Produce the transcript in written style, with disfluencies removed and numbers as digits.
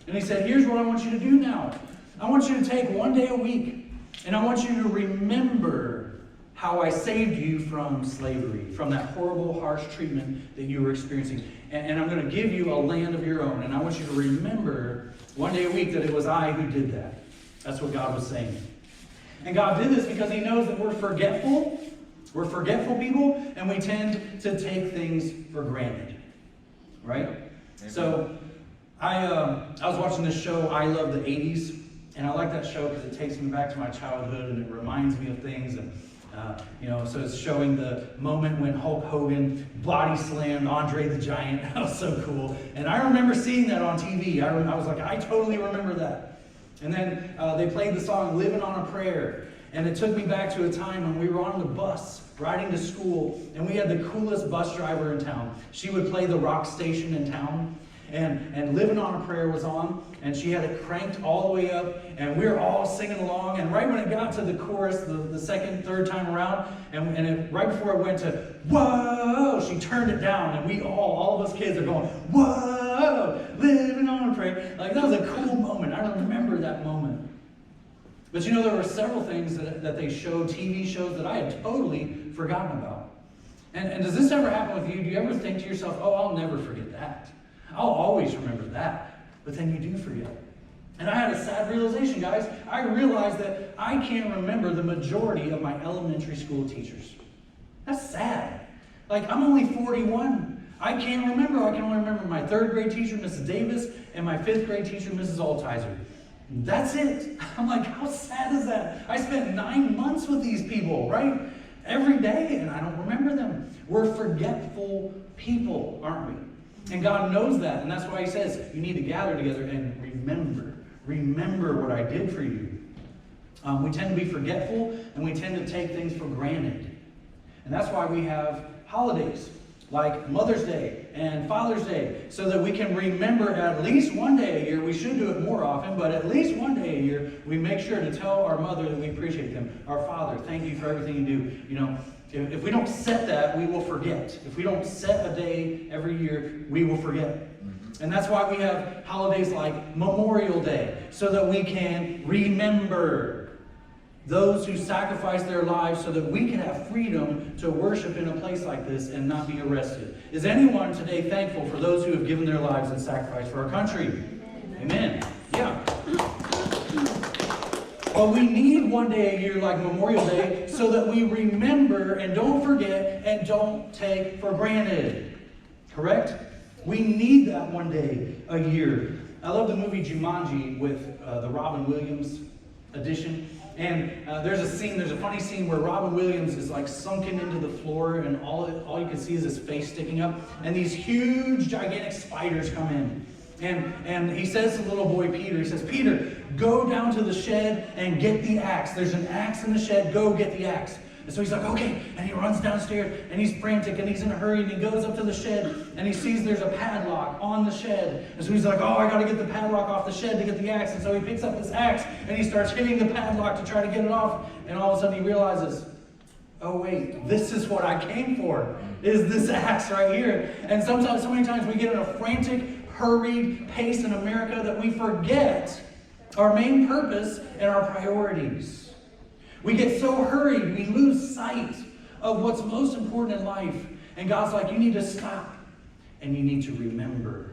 And he said, here's what I want you to do now. I want you to take one day a week, and I want you to remember how I saved you from slavery, from that horrible, harsh treatment that you were experiencing. And I'm going to give you a land of your own. And I want you to remember one day a week that it was I who did that. That's what God was saying. And God did this because he knows that we're forgetful. We're forgetful people, and we tend to take things for granted. Right? Amen. So I was watching this show, I Love the 80s. And I like that show because it takes me back to my childhood and it reminds me of things. And so it's showing the moment when Hulk Hogan body slammed Andre the Giant. That was so cool. And I remember seeing that on TV. I was like, I totally remember that. And then they played the song Living on a Prayer. And it took me back to a time when we were on the bus riding to school. And we had the coolest bus driver in town. She would play the rock station in town. And Living on a Prayer was on, and she had it cranked all the way up, and we were all singing along. And right when it got to the chorus, the second, third time around, right before it went to, whoa, she turned it down, and we all of us kids are going, whoa, living on a prayer. Like, that was a cool moment. I remember that moment. But there were several things that they showed, TV shows, that I had totally forgotten about. And does this ever happen with you? Do you ever think to yourself, oh, I'll never forget that? I'll always remember that. But then you do forget. And I had a sad realization, guys. I realized that I can't remember the majority of my elementary school teachers. That's sad. Like, I'm only 41. I can't remember. I can only remember my 3rd grade teacher, Mrs. Davis, and my 5th grade teacher, Mrs. Altizer. That's it. I'm like, how sad is that? I spent 9 months with these people, right? Every day, and I don't remember them. We're forgetful people, aren't we? And God knows that, and that's why he says, you need to gather together and remember. Remember what I did for you. We tend to be forgetful, and we tend to take things for granted. And that's why we have holidays, like Mother's Day and Father's Day, so that we can remember at least one day a year. We should do it more often, but at least one day a year, we make sure to tell our mother that we appreciate them. Our Father, thank you for everything you do. If we don't set that, we will forget. If we don't set a day every year, we will forget. And that's why we have holidays like Memorial Day, so that we can remember those who sacrificed their lives so that we can have freedom to worship in a place like this and not be arrested. Is anyone today thankful for those who have given their lives in sacrifice for our country? Amen. Yeah. But we need one day a year like Memorial Day so that we remember and don't forget and don't take for granted. Correct? We need that one day a year. I love the movie Jumanji with the Robin Williams edition. And there's a funny scene where Robin Williams is like sunken into the floor, and all you can see is his face sticking up. And these huge, gigantic spiders come in. And he says to the little boy Peter, he says, Peter, go down to the shed and get the axe. There's an axe in the shed, go get the axe. And so he's like, okay. And he runs downstairs, and he's frantic, and he's in a hurry, and he goes up to the shed, and he sees there's a padlock on the shed. And so he's like, oh, I got to get the padlock off the shed to get the axe. And so he picks up this axe, and he starts hitting the padlock to try to get it off. And all of a sudden he realizes, oh, wait, this is what I came for, is this axe right here. And so many times we get in a frantic, hurried pace in America that we forget our main purpose and our priorities. We get so hurried, we lose sight of what's most important in life. And God's like, you need to stop and you need to remember.